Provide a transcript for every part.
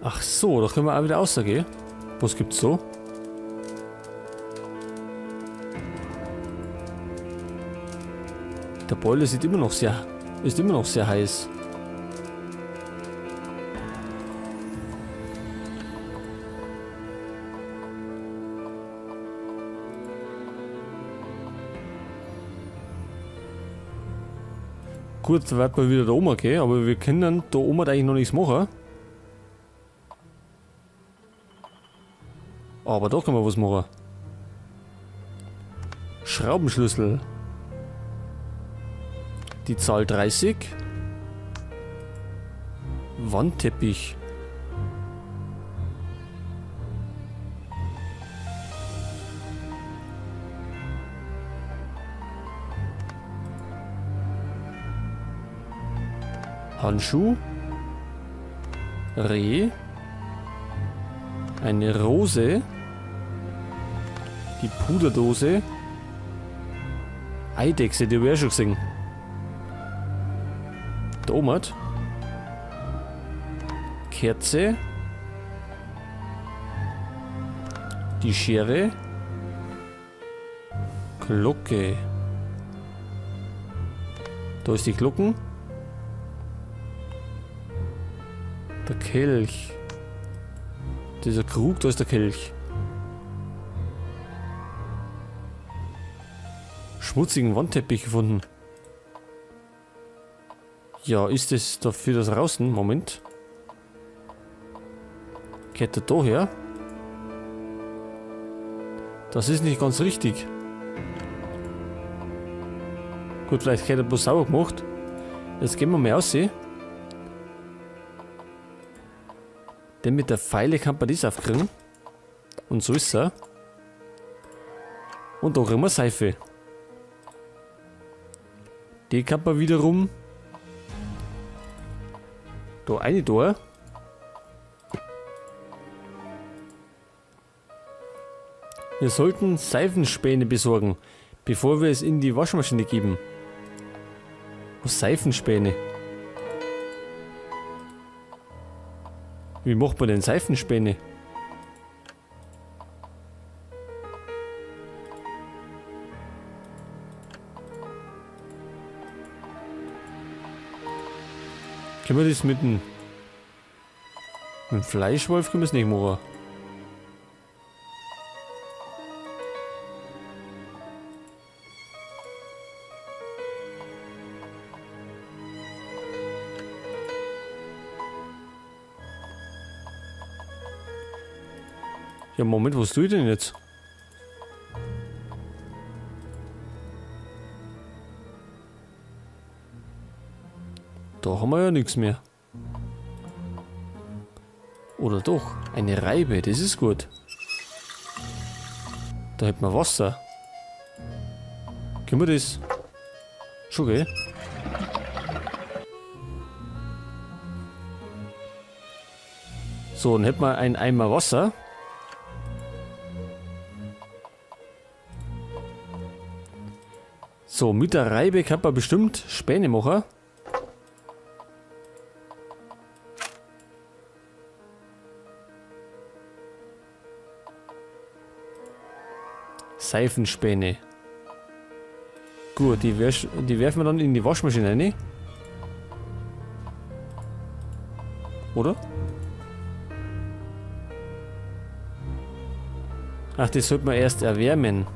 Ach so, da können wir auch wieder rausgehen. Was gibt's so? Der Boiler ist immer noch sehr heiß. Gut, da wird man wieder da oben gehen, aber wir können da oben eigentlich noch nichts machen. Aber da können wir was machen. Schraubenschlüssel. Die Zahl 30. Wandteppich. Handschuh. Reh. Eine Rose. Die Puderdose. Eidechse, die haben wir ja schon gesehen. Der Omat. Kerze. Die Schere. Glocke. Da ist die Glocken. Der Kelch. Dieser Krug, da ist der Kelch. Schmutzigen Wandteppich gefunden. Ja, ist es dafür das draußen? Moment. Geht der da her? Das ist nicht ganz richtig. Gut, vielleicht hätte er bloß sauber gemacht. Jetzt gehen wir mal aussehen. Denn mit der Pfeile kann man das aufkriegen. Und so ist er. Und da kriegen wir Seife. Die kann man wiederum da eine da. Wir sollten Seifenspäne besorgen, bevor wir es in die Waschmaschine geben. Was Seifenspäne? Wie macht man denn Seifenspäne? Können wir das mit dem Fleischwolf können wir es nicht machen? Ja, Moment, was tue ich denn jetzt? Da haben wir ja nichts mehr. Oder doch, eine Reibe, das ist gut. Da hätten wir Wasser. Können wir das? Schon, gell? So, dann hätten wir einen Eimer Wasser. So, mit der Reibe kann man bestimmt Späne machen. Seifenspäne. Gut, die werfen wir dann in die Waschmaschine rein. Oder? Ach, das sollte man erst erwärmen.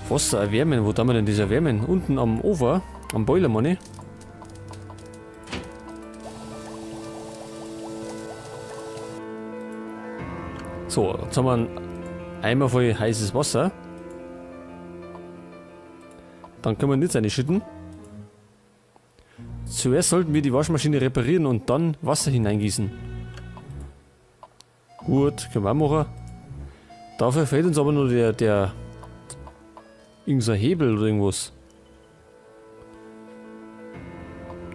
Wasser erwärmen, wo tun wir denn das erwärmen? Unten am Ofen, am Boiler, meine ich. So, jetzt haben wir einen Eimer voll heißes Wasser. Dann können wir nicht reinschütten. Zuerst sollten wir die Waschmaschine reparieren und dann Wasser hineingießen. Gut, können wir auch machen. Dafür fehlt uns aber nur der irgendein Hebel oder irgendwas.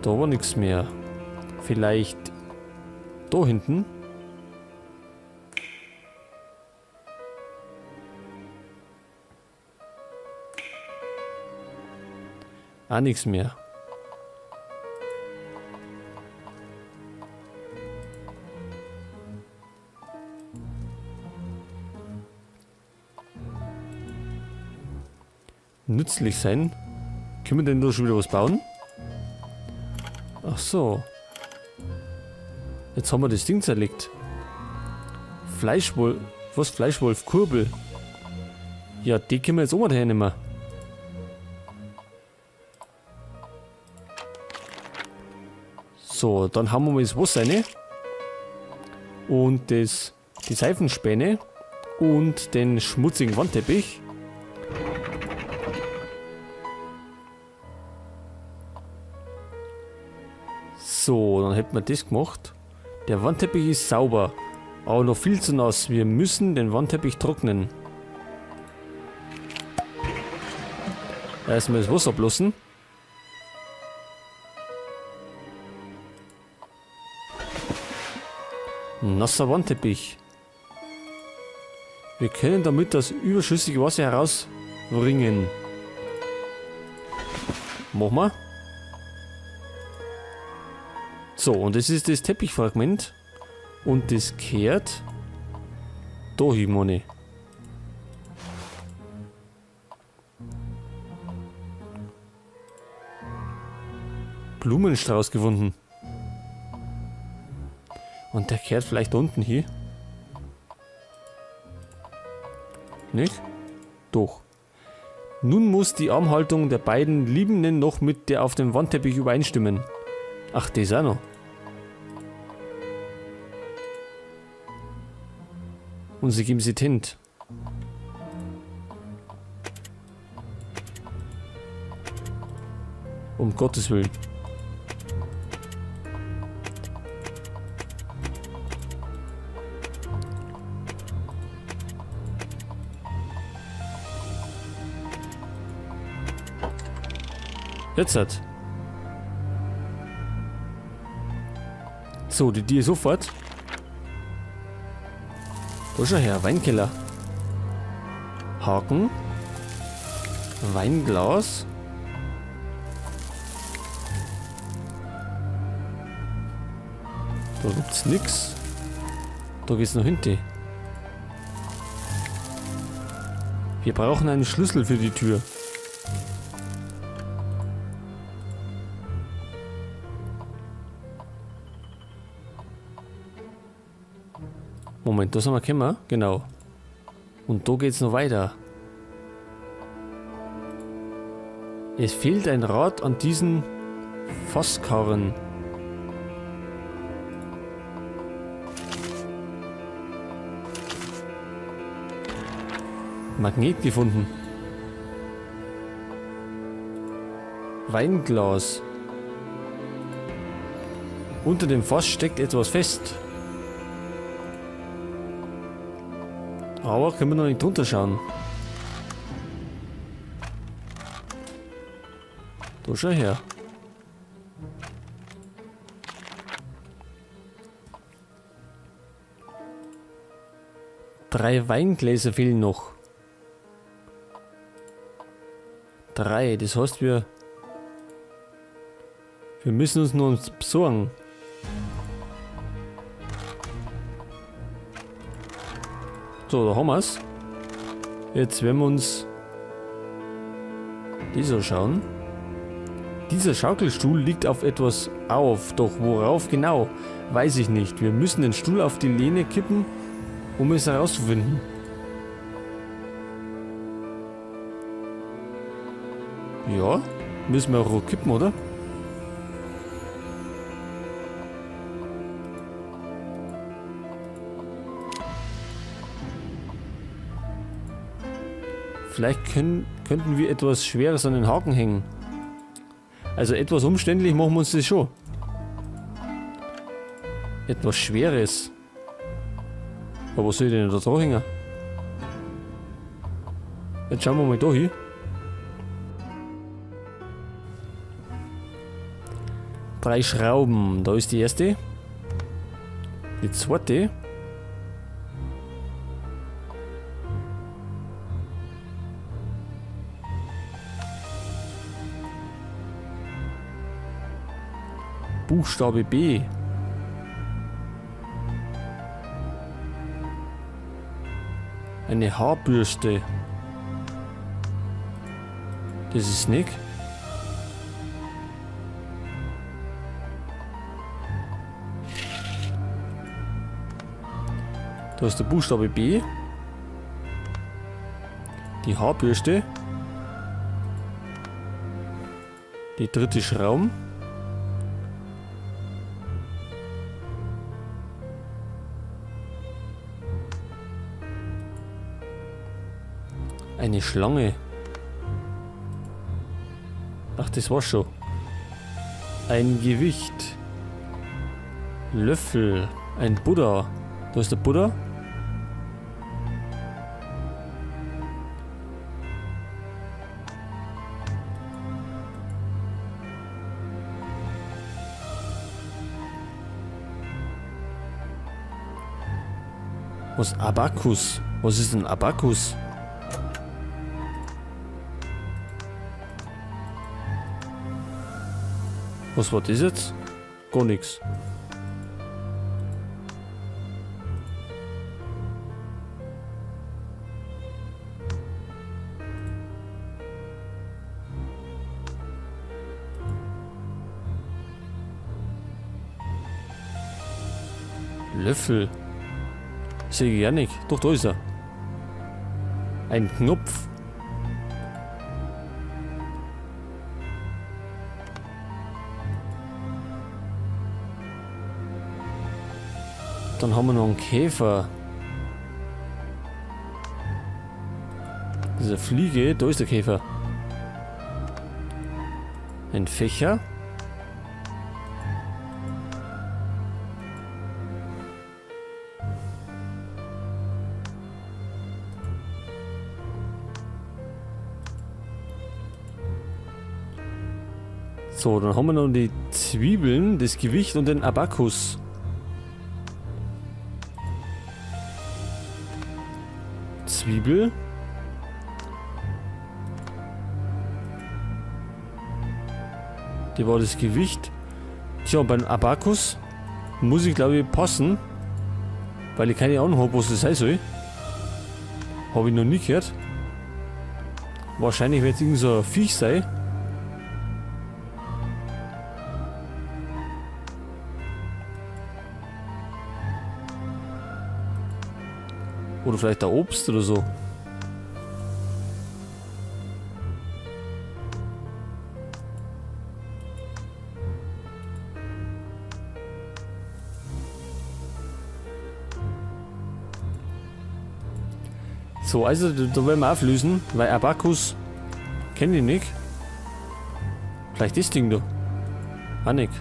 Da war nichts mehr. Vielleicht da hinten. Auch nichts mehr. nützlich sein. Können wir denn da schon wieder was bauen? Ach so. Jetzt haben wir das Ding zerlegt. Fleischwolf. Was? Fleischwolf-Kurbel. Ja, die können wir jetzt auch mal hernehmen. So, dann haben wir mal das Wasser rein. Und die Seifenspäne. Und den schmutzigen Wandteppich. So, dann hätten wir das gemacht. Der Wandteppich ist sauber, aber noch viel zu nass. Wir müssen den Wandteppich trocknen. Erstmal das Wasser ablassen. Nasser Wandteppich. Wir können damit das überschüssige Wasser herausbringen. Machen wir. So, und das ist das Teppichfragment. Und das kehrt da hin, meine. Blumenstrauß gefunden. Und der kehrt vielleicht da unten hier. Nicht? Doch. Nun muss die Armhaltung der beiden Liebenden noch mit der auf dem Wandteppich übereinstimmen. Ach, das auch noch. Und sie geben sie Tint. Um Gottes Willen. Jetzt hat. So, die sofort. Da schau her, Weinkeller. Haken. Weinglas. Da gibt's nix. Da geht's noch hinten. Wir brauchen einen Schlüssel für die Tür. Moment, da sind wir gekommen. Genau. Und da geht's noch weiter. Es fehlt ein Rad an diesen Fasskarren. Magnet gefunden. Weinglas. Unter dem Fass steckt etwas fest. Aber können wir noch nicht drunter schauen. Da schau her. Drei Weingläser fehlen noch. 3, das heißt wir müssen uns noch besorgen. So, da haben wir es. Jetzt werden wir uns dieser schauen. Dieser Schaukelstuhl liegt auf etwas auf, doch worauf genau, weiß ich nicht. Wir müssen den Stuhl auf die Lehne kippen, um es herauszufinden. Ja, müssen wir auch kippen, oder? Vielleicht könnten wir etwas Schweres an den Haken hängen. Also etwas umständlich machen wir uns das schon. Etwas Schweres. Aber was soll ich denn da drauf hängen? Jetzt schauen wir mal da hin. Drei Schrauben. Da ist die erste. Die zweite. Buchstabe B. Eine Haarbürste. Das ist Nick. Da ist der Buchstabe B. Die Haarbürste. Die dritte Schraube. Eine Schlange. Ach, das war's schon. Ein Gewicht. Löffel. Ein Buddha. Da ist der Buddha. Was? Abakus? Was ist ein Abakus? Was war das jetzt? Gar nichts. Löffel. Sehe ich ja nicht. Doch, da ist er. Ein Knopf. Dann haben wir noch einen Käfer. Diese Fliege, da ist der Käfer. Ein Fächer. So, dann haben wir noch die Zwiebeln, das Gewicht und den Abakus. Zwiebel. Die war das Gewicht. Tja, beim Abakus muss ich glaube ich passen, weil ich keine Ahnung habe, was das sein soll. Habe ich noch nie gehört. Wahrscheinlich wird es irgend so ein Viech sein. Oder vielleicht ein Obst oder so. So, also da werden wir auflösen, weil Abakus kenne ich nicht. Vielleicht das Ding da. Auch nicht.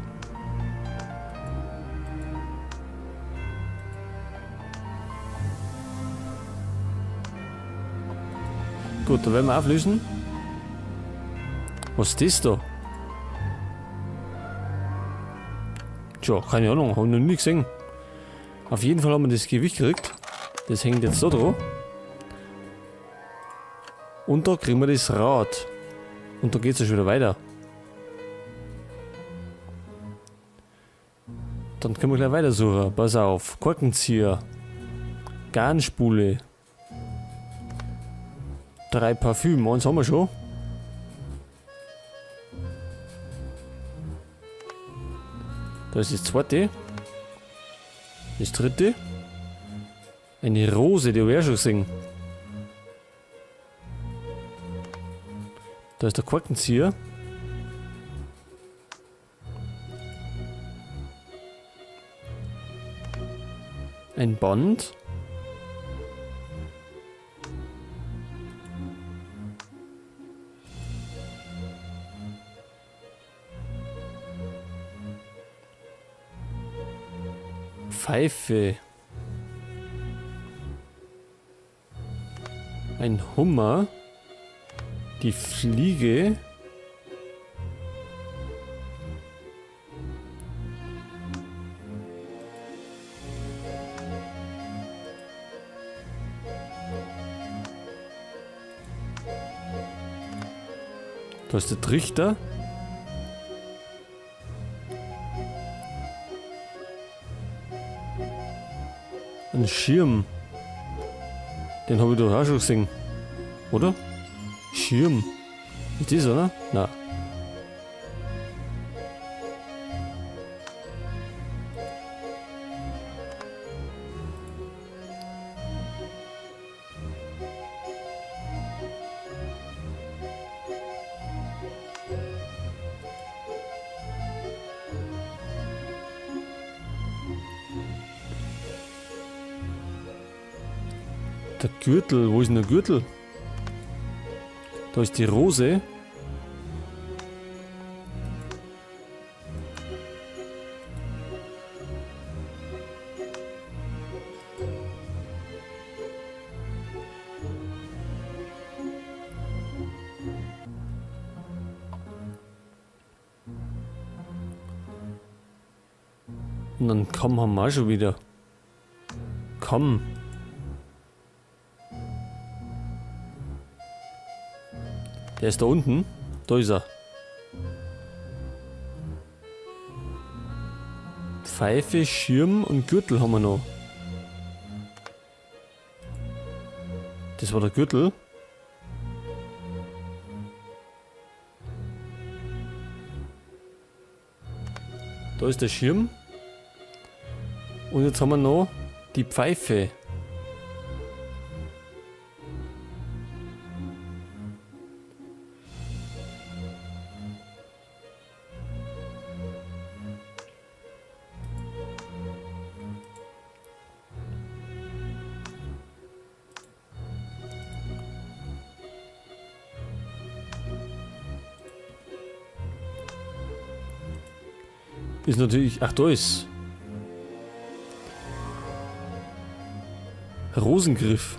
Gut, da werden wir auflösen. Was ist das da? Tja, keine Ahnung, habe ich noch nie gesehen. Auf jeden Fall haben wir das Gewicht gekriegt. Das hängt jetzt da drauf. Und da kriegen wir das Rad. Und da geht es ja schon wieder weiter. Dann können wir gleich weiter suchen. Pass auf. Korkenzieher. Garnspule. 3 Parfüm. Eins haben wir schon. Da ist das zweite. Das dritte. Eine Rose, die wir schon gesehen. Da ist der Korkenzieher. Ein Band. Pfeife. Ein Hummer. Die Fliege. Da ist der Trichter. Ein Schirm. Den habe ich doch auch schon gesehen. Oder? Schirm. Ist das, oder? Na. Der Gürtel, wo ist denn der Gürtel? Da ist die Rose. Und dann Kamm haben wir auch schon wieder. Kamm. Der ist da unten. Da ist er. Pfeife, Schirm und Gürtel haben wir noch. Das war der Gürtel. Da ist der Schirm. Und jetzt haben wir noch die Pfeife. Ist natürlich... Ach, da ist... Rosengriff.